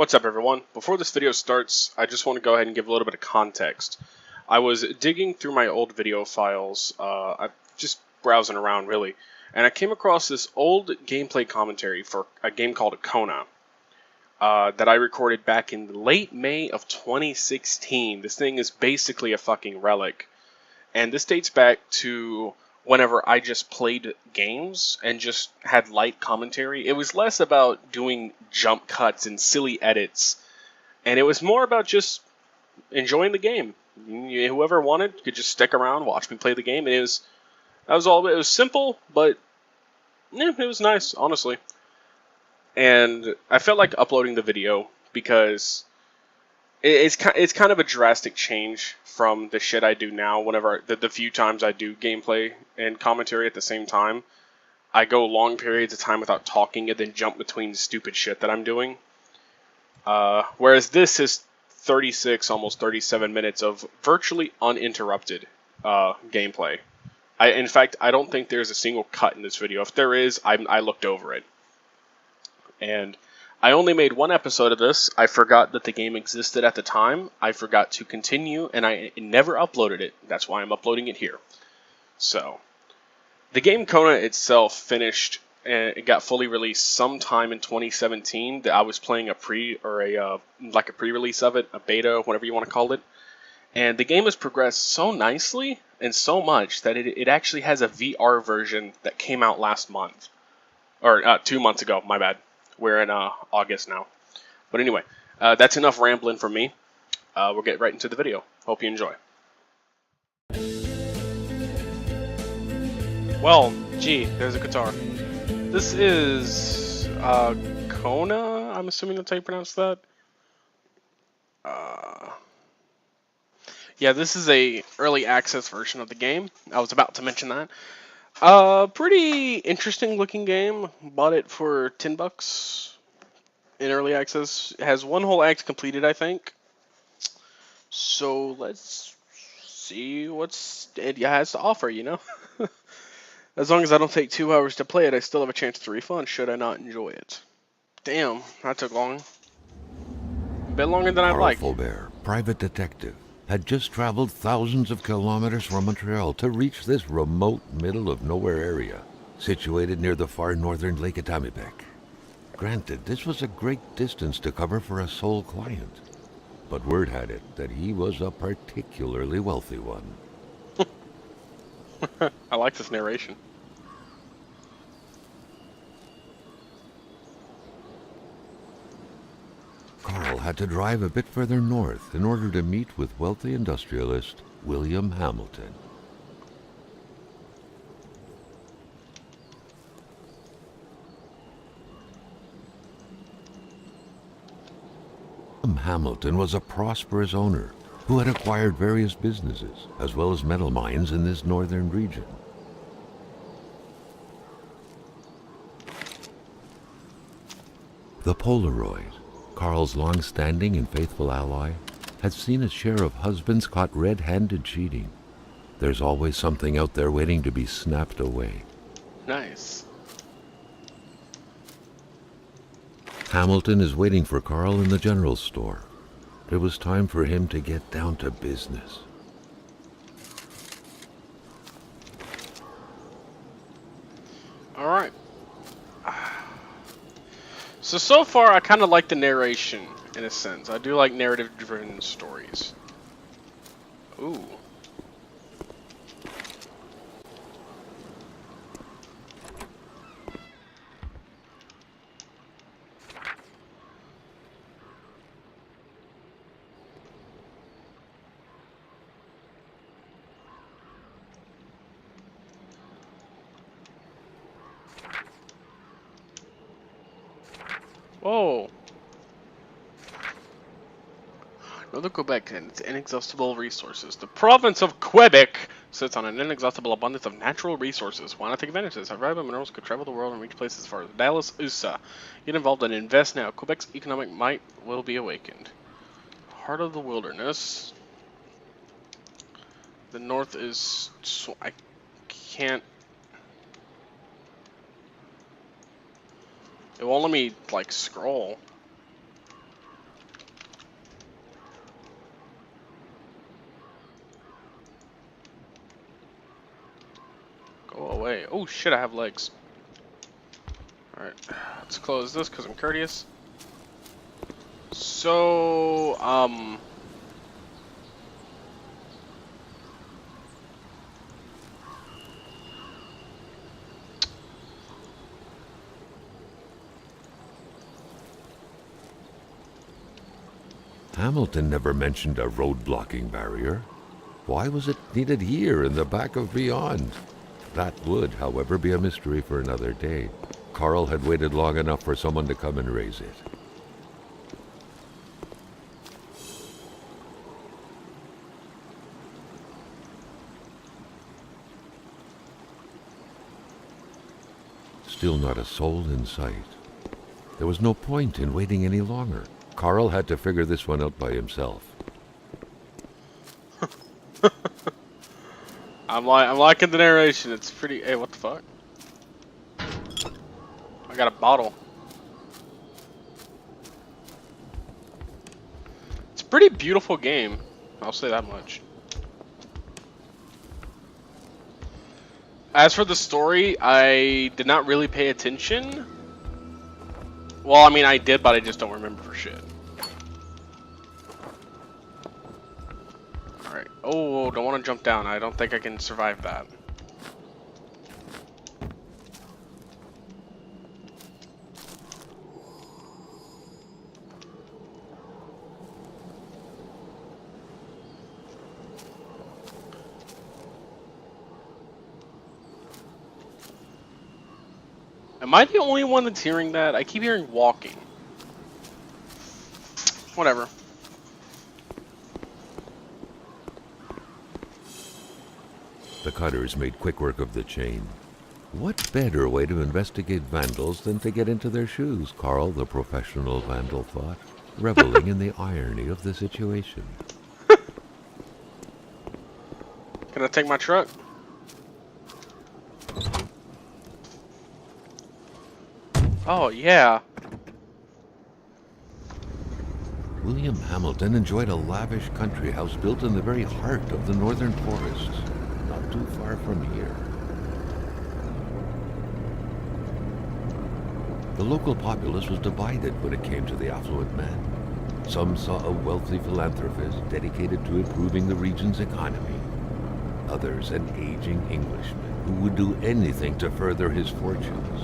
What's up, everyone? Before this video starts, I just want to go ahead and give a little bit of context. I was digging through my old video files, I'm just browsing around really, and I came across this old gameplay commentary for a game called Kona that I recorded back in late May of 2016. This thing is basically a fucking relic, and this dates back to whenever I just played games and just had light commentary. It was less about doing jump cuts and silly edits, and it was more about just enjoying the game. Whoever wanted could just stick around, watch me play the game, and that was all. It was simple, but yeah, it was nice, honestly. And I felt like uploading the video because it's kind of a drastic change from the shit I do now. Whenever the few times I do gameplay and commentary at the same time, I go long periods of time without talking and then jump between stupid shit that I'm doing. Whereas this is 36, almost 37 minutes of virtually uninterrupted gameplay. In fact, I don't think there's a single cut in this video. If there is, I looked over it. And I only made one episode of this. I forgot that the game existed at the time. I forgot to continue, and I never uploaded it. That's why I'm uploading it here. So, the game Kona itself finished, and it got fully released sometime in 2017. I was playing a pre-release of it, a beta, whatever you want to call it. And the game has progressed so nicely and so much that it actually has a VR version that came out last month. Or 2 months ago, my bad. We're in August now. But anyway, that's enough rambling from me. We'll get right into the video. Hope you enjoy. Well, gee, there's a guitar. This is Kona, I'm assuming that's how you pronounce that. Yeah, this is a early access version of the game. I was about to mention that. Pretty interesting looking game. Bought it for $10 in early access. It has one whole act completed, I think. So let's see what it has to offer, you know? As long as I don't take 2 hours to play it, I still have a chance to refund should I not enjoy it. Damn, that took long. A bit longer than I'd like. Faubert, private detective, had just traveled thousands of kilometers from Montreal to reach this remote middle-of-nowhere area, situated near the far northern Lake Atimabec. Granted, this was a great distance to cover for a sole client, but word had it that he was a particularly wealthy one. I like this narration. Carl had to drive a bit further north in order to meet with wealthy industrialist William Hamilton. Hamilton was a prosperous owner who had acquired various businesses as well as metal mines in this northern region. The Polaroid, Carl's long-standing and faithful ally, had seen its share of husbands caught red-handed cheating. There's always something out there waiting to be snapped away. Nice. Hamilton is waiting for Carl in the general store. It was time for him to get down to business. Alright. So far, I kind of like the narration, in a sense. I do like narrative-driven stories. Ooh. Whoa. Northern Quebec and its inexhaustible resources. The province of Quebec sits on an inexhaustible abundance of natural resources. Why not take advantage of this? Valuable minerals could travel the world and reach places as far as Dallas, USA. Get involved and invest now. Quebec's economic might will be awakened. Heart of the wilderness. The north is... I can't... It won't let me, like, scroll. Oh shit, I have legs. Alright, let's close this because I'm courteous. So, Hamilton never mentioned a road-blocking barrier. Why was it needed here in the back of Beyond? That would, however, be a mystery for another day. Carl had waited long enough for someone to come and raise it. Still not a soul in sight. There was no point in waiting any longer. Carl had to figure this one out by himself. I'm liking the narration. It's pretty. Hey, what the fuck? I got a bottle. It's a pretty beautiful game. I'll say that much. As for the story, I did not really pay attention. Well, I mean, I did, but I just don't remember for shit. Alright. Oh, don't want to jump down. I don't think I can survive that. Am I the only one that's hearing that? I keep hearing walking. Whatever. The cutters made quick work of the chain. What better way to investigate vandals than to get into their shoes, Carl, the professional vandal thought, reveling in the irony of the situation. Can I take my truck? Oh, yeah. William Hamilton enjoyed a lavish country house built in the very heart of the northern forests, not too far from here. The local populace was divided when it came to the affluent man. Some saw a wealthy philanthropist dedicated to improving the region's economy. Others an aging Englishman who would do anything to further his fortunes.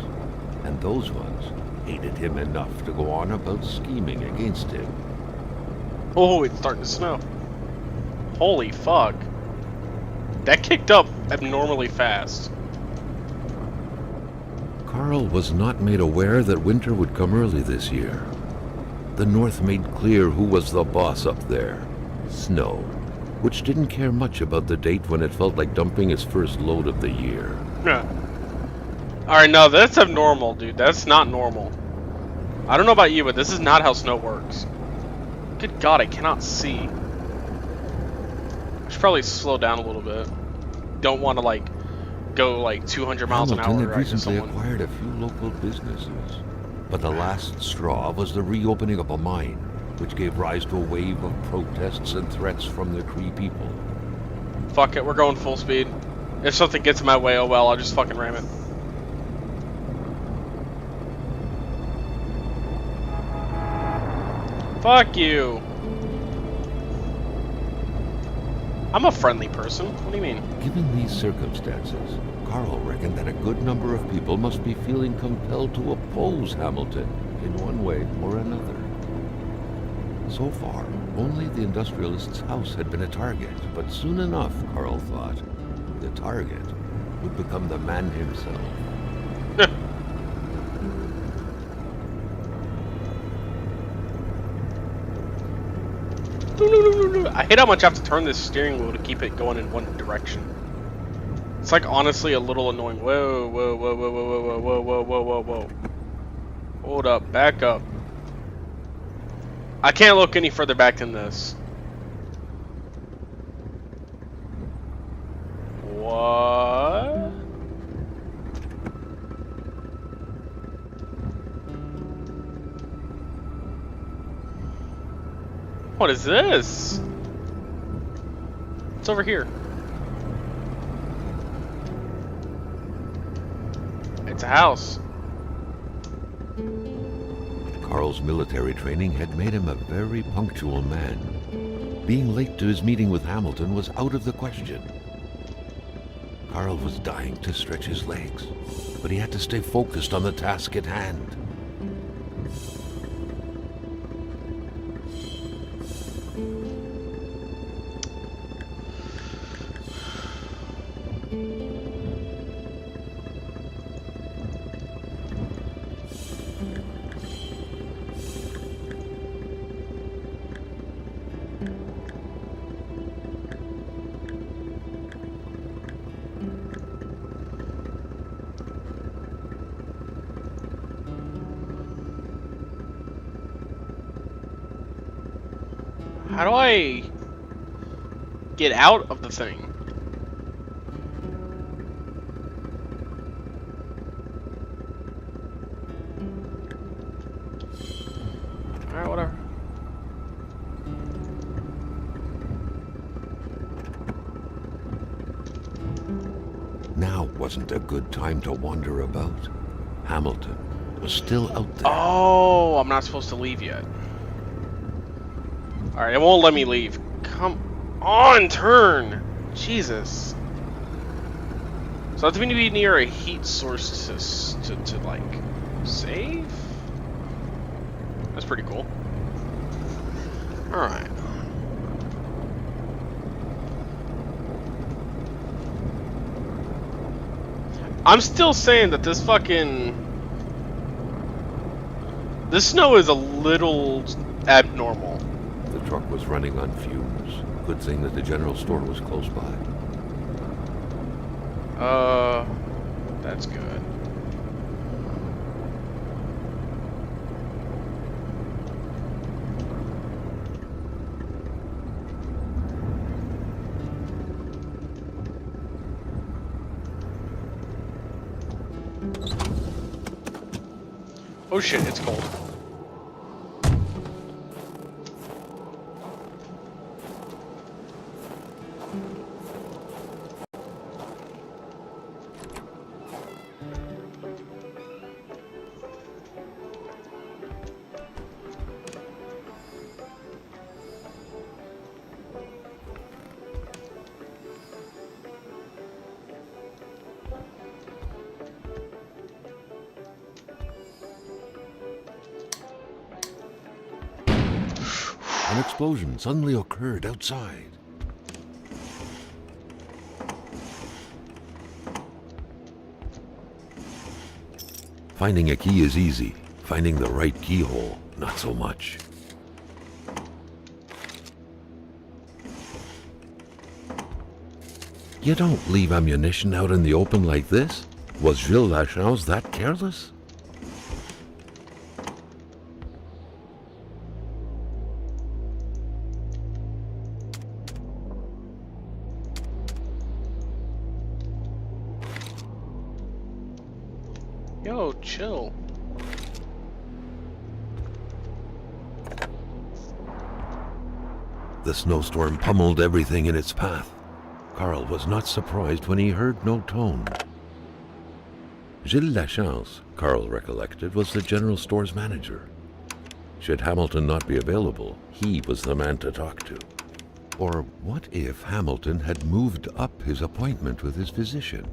And those ones hated him enough to go on about scheming against him. Oh, it's starting to snow. Holy fuck. That kicked up abnormally fast. Carl was not made aware that winter would come early this year. The North made clear who was the boss up there. Snow, which didn't care much about the date when it felt like dumping its first load of the year. Yeah. Alright, no, that's abnormal, dude. That's not normal. I don't know about you, but this is not how snow works. Good God, I cannot see. I should probably slow down a little bit. Don't want to, like, go, like, 200 miles an hour. Hamilton had recently acquired a few local businesses. But the last straw was the reopening of a mine, which gave rise to a wave of protests and threats from the Cree people. Fuck it, we're going full speed. If something gets in my way, oh well, I'll just fucking ram it. Fuck you. I'm a friendly person. What do you mean? Given these circumstances, Carl reckoned that a good number of people must be feeling compelled to oppose Hamilton in one way or another. So far, only the industrialist's house had been a target, but soon enough, Carl thought, the target would become the man himself. I hate how much I have to turn this steering wheel to keep it going in one direction. It's like honestly a little annoying. Whoa, whoa, whoa, whoa, whoa, whoa, whoa, whoa, whoa, whoa, whoa. Hold up, back up. I can't look any further back than this. What? What is this? It's over here. It's a house. Carl's military training had made him a very punctual man. Being late to his meeting with Hamilton was out of the question. Carl was dying to stretch his legs, but he had to stay focused on the task at hand. How do I get out of the thing? Alright, whatever. Now wasn't a good time to wander about. Hamilton was still out there. Oh, I'm not supposed to leave yet. Alright, it won't let me leave. Come on, turn! Jesus. So I have to be near a heat source to like, save? That's pretty cool. Alright. I'm still saying that this snow is a little abnormal. The truck was running on fumes. Good thing that the general store was close by. That's good. Oh shit, it's cold. An explosion suddenly occurred outside. Finding a key is easy. Finding the right keyhole, not so much. You don't leave ammunition out in the open like this. Was Gilles Lachance that careless? Yo, chill. The snowstorm pummeled everything in its path. Carl was not surprised when he heard no tone. Gilles Lachance, Carl recollected, was the general store's manager. Should Hamilton not be available, he was the man to talk to. Or what if Hamilton had moved up his appointment with his physician?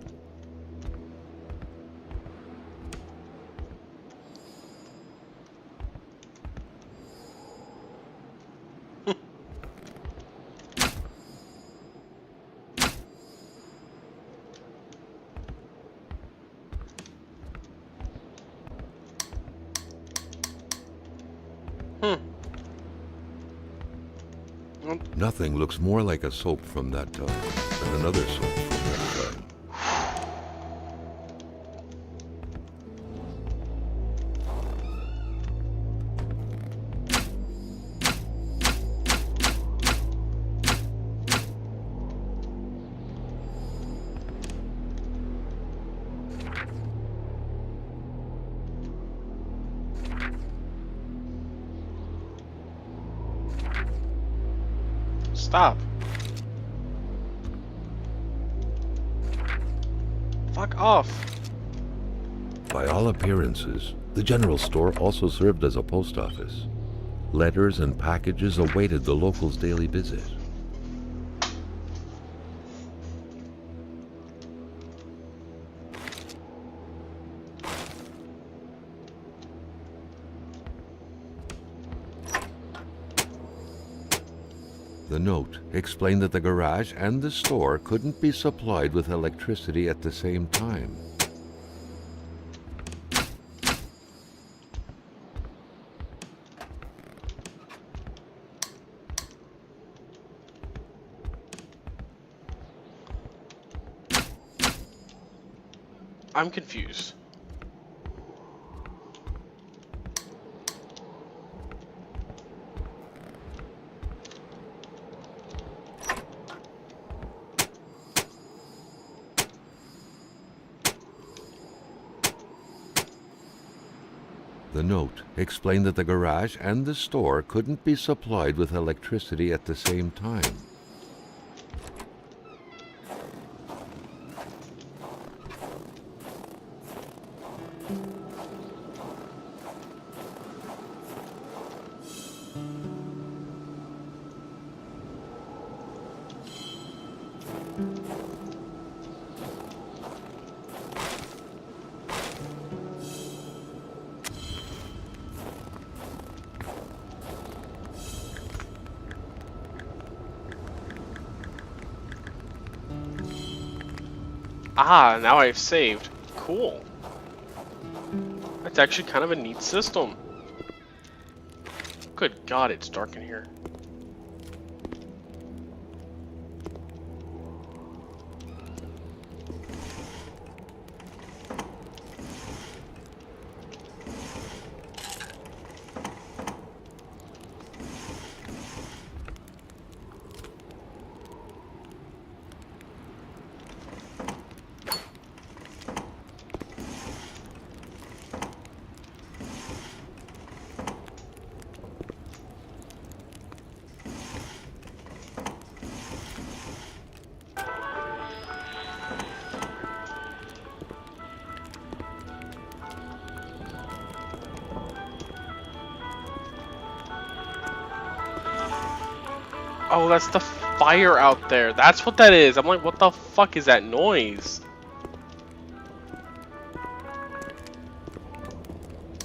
Nothing looks more like a soap from that time than another soap from that time. Stop. Fuck off. By all appearances, the general store also served as a post office. Letters and packages awaited the locals' daily visit. The note explained that the garage and the store couldn't be supplied with electricity at the same time. I'm confused. The note explained that the garage and the store couldn't be supplied with electricity at the same time. Ah, now I've saved. Cool. That's actually kind of a neat system. Good God, it's dark in here. Oh, that's the fire out there. That's what that is. I'm like, what the fuck is that noise?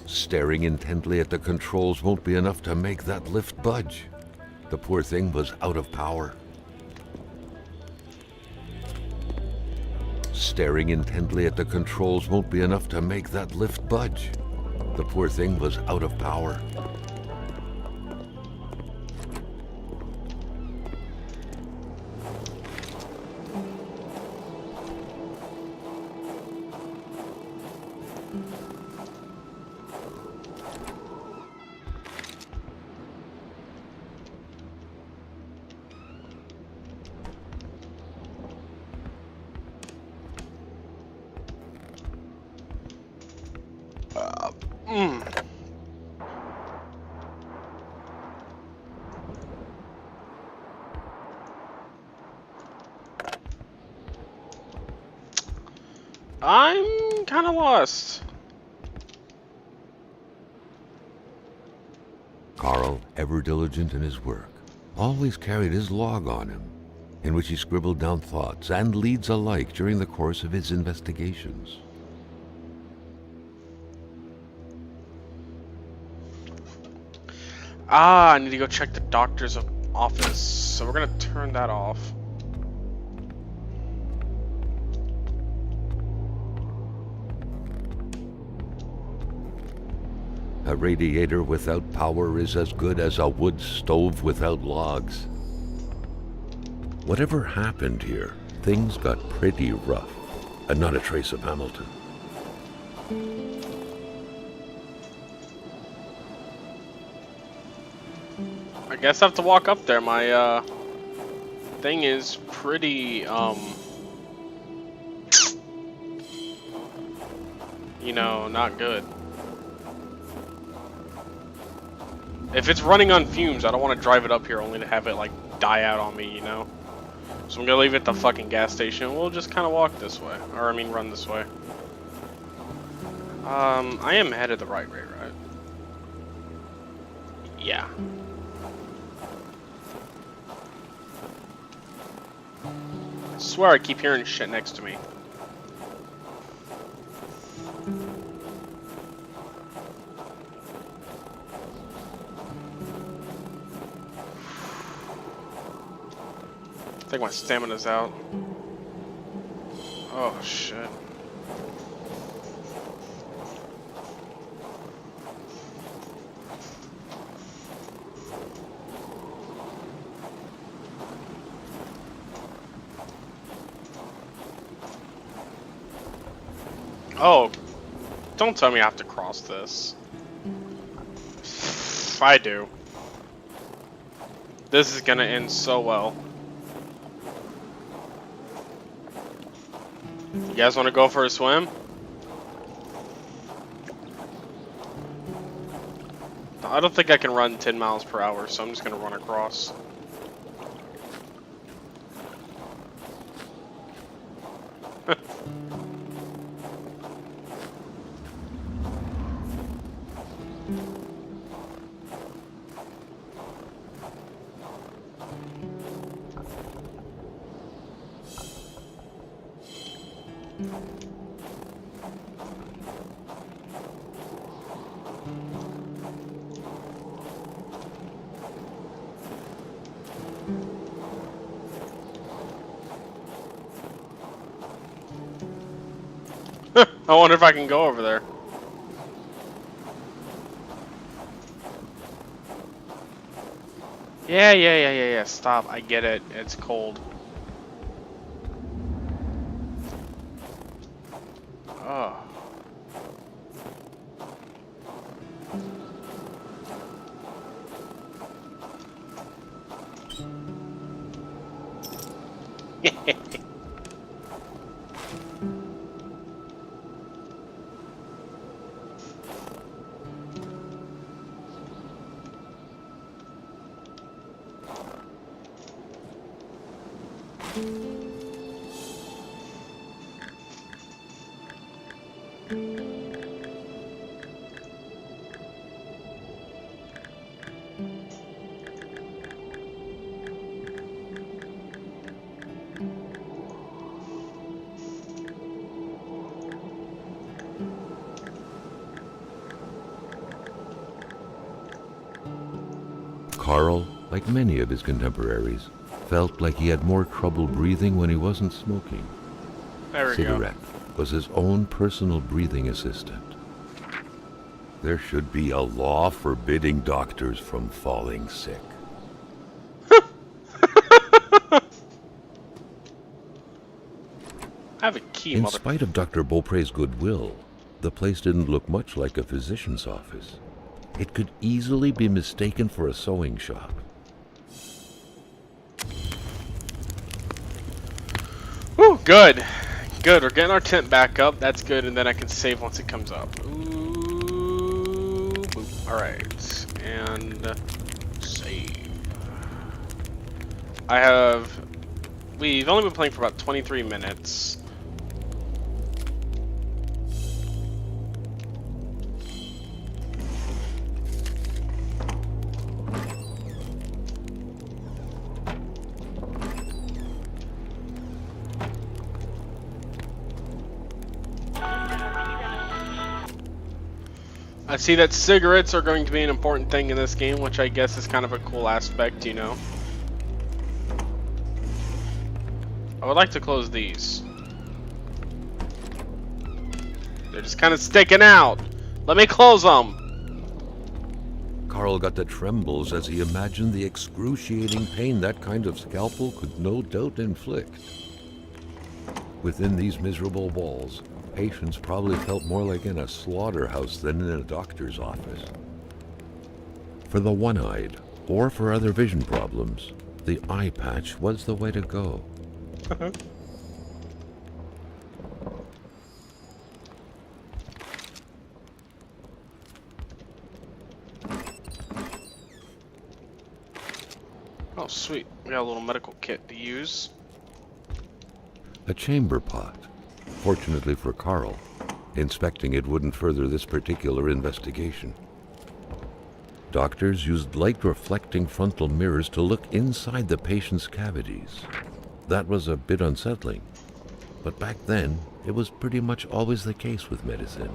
Staring intently at the controls won't be enough to make that lift budge. The poor thing was out of power. Staring intently at the controls won't be enough to make that lift budge. The poor thing was out of power. I'm kind of lost. Carl, ever diligent in his work, always carried his log on him, in which he scribbled down thoughts and leads alike during the course of his investigations. Ah, I need to go check the doctor's office. So we're gonna turn that off. A radiator without power is as good as a wood stove without logs. Whatever happened here, things got pretty rough, and not a trace of Hamilton. I guess I have to walk up there. My thing is pretty you know, not good. If it's running on fumes, I don't want to drive it up here only to have it like die out on me, you know? So I'm gonna leave it at the fucking gas station. We'll just kind of walk this way. Or I mean run this way. I am headed the right way, right? Yeah. I swear I keep hearing shit next to me. I think my stamina's out. Oh shit. Oh, don't tell me I have to cross this. I do. This is gonna end so well. You guys want to go for a swim? I don't think I can run 10 miles per hour, so I'm just gonna run across. I wonder if I can go over there. Yeah. Stop. I get it. It's cold. Oh. Carl, like many of his contemporaries, felt like he had more trouble breathing when he wasn't smoking. There we Cigarette was his own personal breathing assistant. There should be a law forbidding doctors from falling sick. I have a key, In spite of Dr. Beaupre's goodwill, the place didn't look much like a physician's office. It could easily be mistaken for a sewing shop. Whew, good. Good, we're getting our tent back up. That's good, and then I can save once it comes up. Ooh, boop. Alright, and save. We've only been playing for about 23 minutes. I see that cigarettes are going to be an important thing in this game, which I guess is kind of a cool aspect, you know. I would like to close these. They're just kind of sticking out. Let me close them. Carl got the trembles as he imagined the excruciating pain that kind of scalpel could no doubt inflict. Within these miserable walls, patients probably felt more like in a slaughterhouse than in a doctor's office. For the one-eyed, or for other vision problems, the eye patch was the way to go. Oh, sweet. We got a little medical kit to use. A chamber pot, fortunately for Carl, Inspecting it wouldn't further this particular investigation. Doctors used light-reflecting frontal mirrors to look inside the patient's cavities. That was a bit unsettling, but back then, it was pretty much always the case with medicine.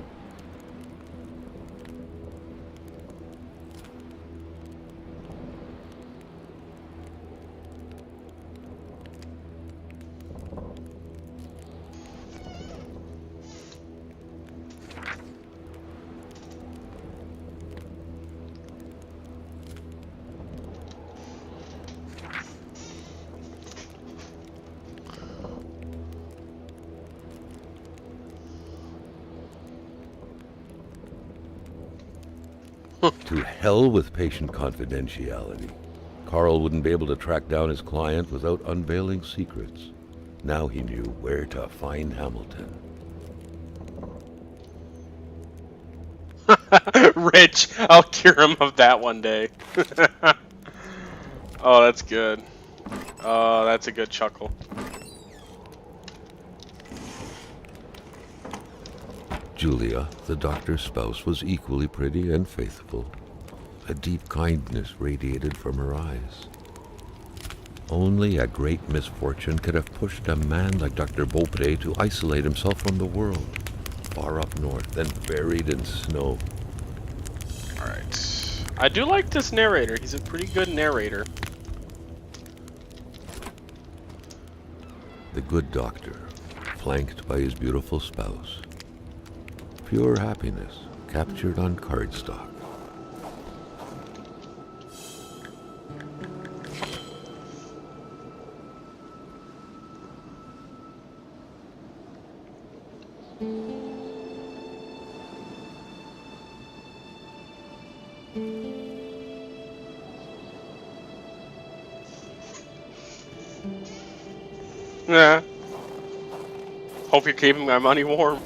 To hell with patient confidentiality. Carl wouldn't be able to track down his client without unveiling secrets. Now he knew where to find Hamilton. Rich, I'll cure him of that one day. Oh, that's good. Oh, that's a good chuckle. Julia, the doctor's spouse, was equally pretty and faithful. A deep kindness radiated from her eyes. Only a great misfortune could have pushed a man like Dr. Beaupre to isolate himself from the world, far up north and buried in snow. Alright. I do like this narrator. He's a pretty good narrator. The good doctor, flanked by his beautiful spouse. Pure happiness, captured on cardstock. Yeah. Hope you're keeping my money warm.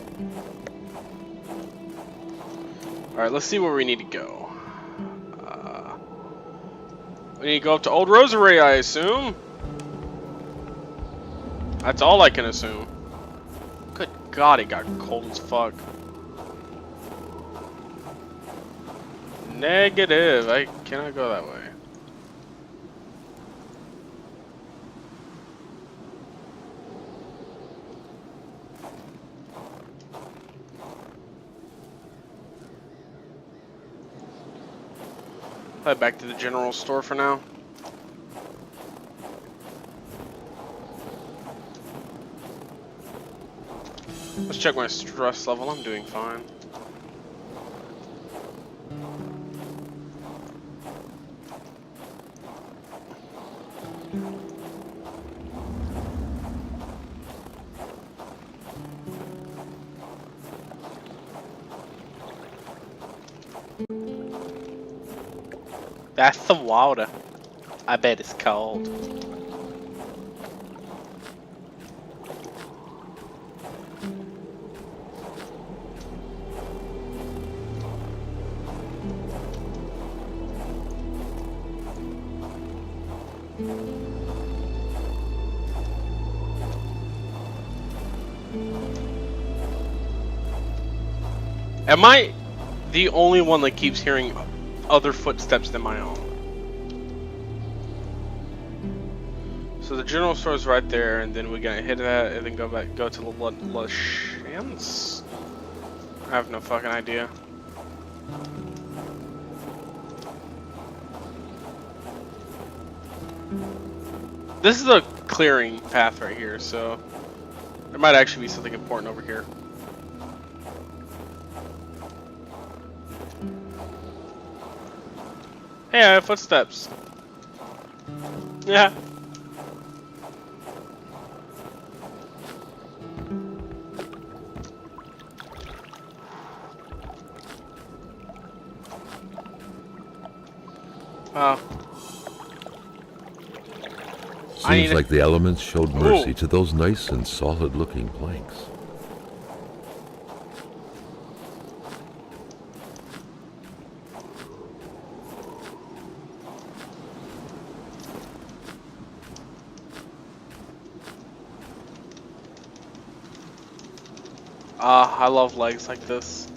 Alright, let's see where we need to go. We need to go up to Old Rosary, I assume. That's all I can assume. Good God, it got cold as fuck. Negative. I cannot go that way. Head back to the general store for now. Let's check my stress level. I'm doing fine. That's the water. I bet it's cold. Am I the only one that keeps hearing other footsteps than my own? So the general store is right there, and then we gotta hit that, and then go to the La Chance? I have no fucking idea. This is a clearing path right here, so there might actually be something important over here. Hey, I have footsteps. Yeah. Oh. Seems like the elements showed mercy to those nice and solid-looking planks. I love legs like this.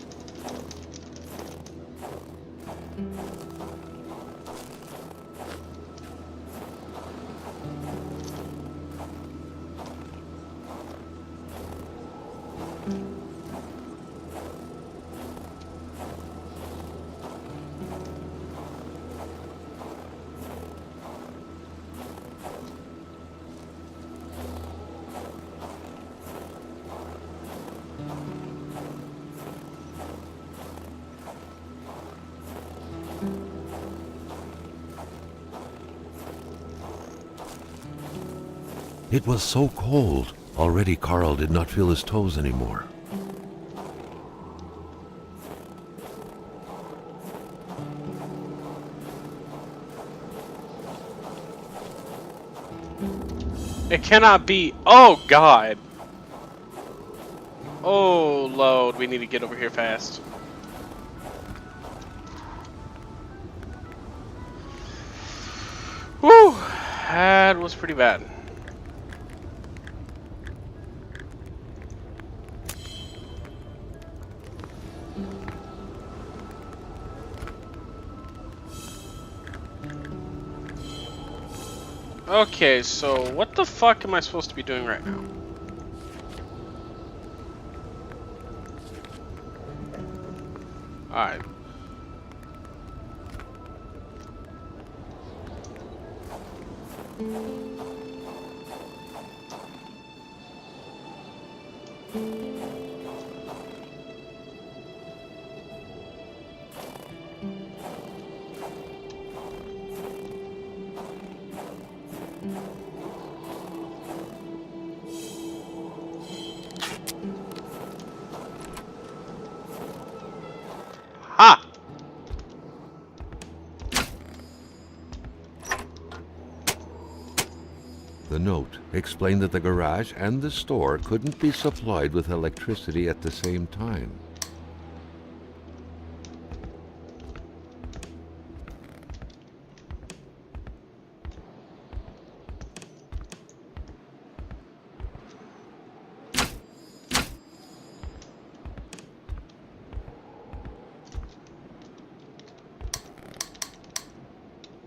It was so cold. Already Carl did not feel his toes anymore. It cannot be. Oh, God. Oh, load. We need to get over here fast. Whew. That was pretty bad. Okay, so what the fuck am I supposed to be doing right now? Alright. Ha! The note explained that the garage and the store couldn't be supplied with electricity at the same time.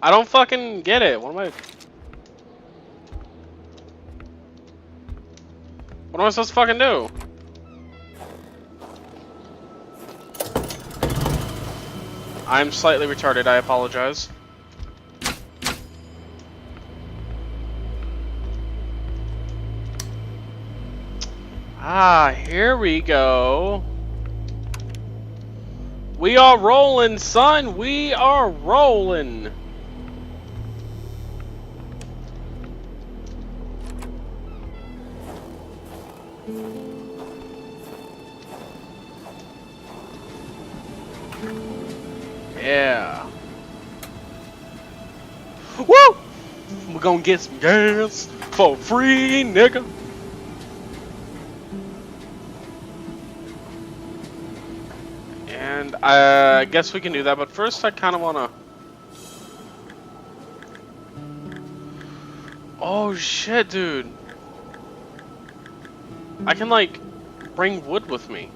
I don't fucking get it. What am I supposed to fucking do? I'm slightly retarded, I apologize. Ah, here we go. We are rolling, son. We are rolling. Yeah. Woo! We're gonna get some gas for free, nigga. And I guess we can do that, but first I kind of want to... Oh shit, dude. I can, like, bring wood with me.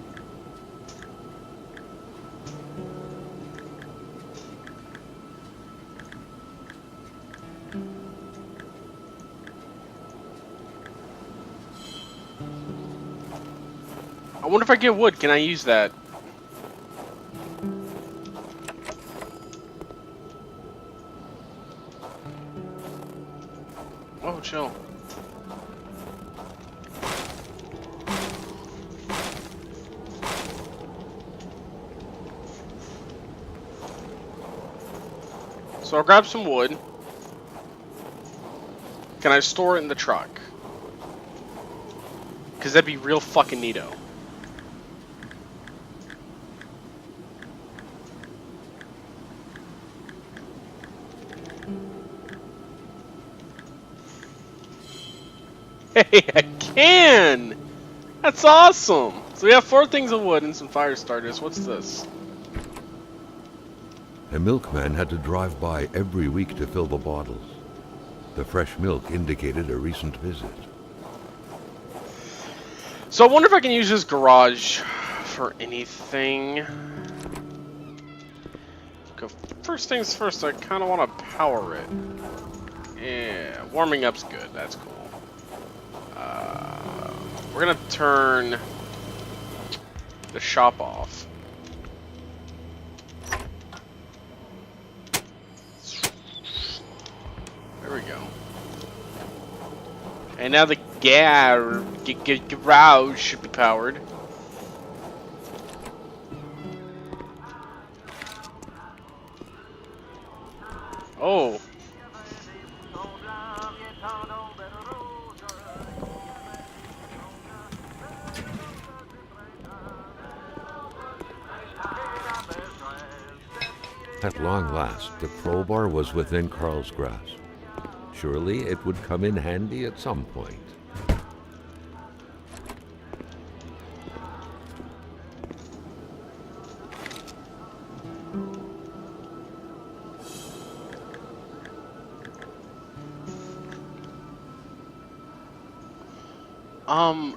I wonder if I get wood, can I use that? Oh, chill. So I'll grab some wood. Can I store it in the truck? Because that'd be real fucking neato. Hey, I can! That's awesome! So we have 4 things of wood and some fire starters. What's this? A milkman had to drive by every week to fill the bottles. The fresh milk indicated a recent visit. So I wonder if I can use this garage for anything. First things first, I kind of want to power it. Yeah, warming up's good. That's cool. We're gonna turn the shop off. There we go. And now the garage should be powered. Oh. At long last, the crowbar was within Carl's grasp. Surely it would come in handy at some point.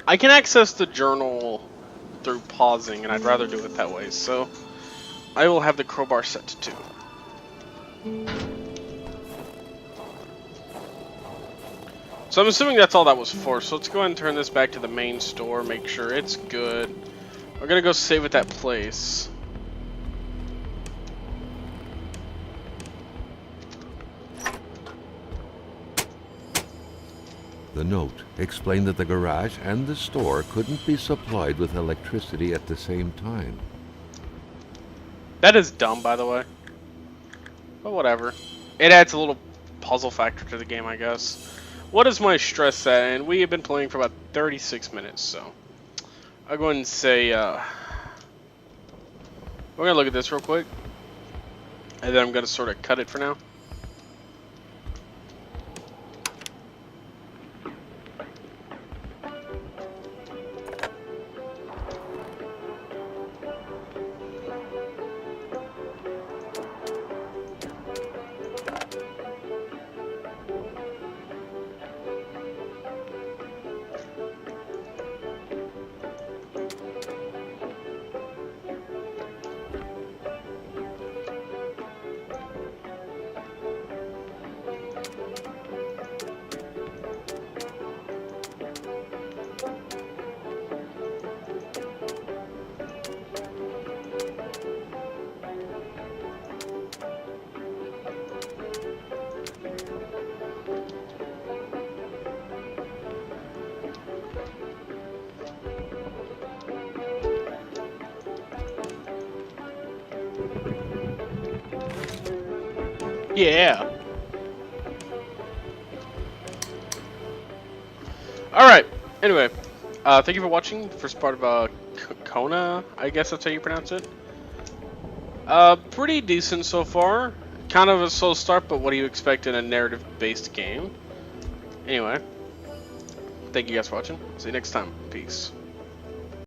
I can access the journal through pausing, and I'd rather do it that way, so I will have the crowbar set to 2. So I'm assuming that's all that was for, so let's go ahead and turn this back to the main store, make sure it's good. We're gonna go save at that place. The note explained that the garage and the store couldn't be supplied with electricity at the same time. That is dumb, by the way. But whatever. It adds a little puzzle factor to the game, I guess. What is my stress at? And we have been playing for about 36 minutes, so I'll go ahead and say, we're gonna look at this real quick, and then I'm gonna sort of cut it for now. Yeah. Alright. Anyway, thank you for watching the first part of Kona, I guess that's how you pronounce it. Pretty decent so far. Kind of a slow start, but what do you expect in a narrative-based game? Anyway, thank you guys for watching. See you next time. Peace.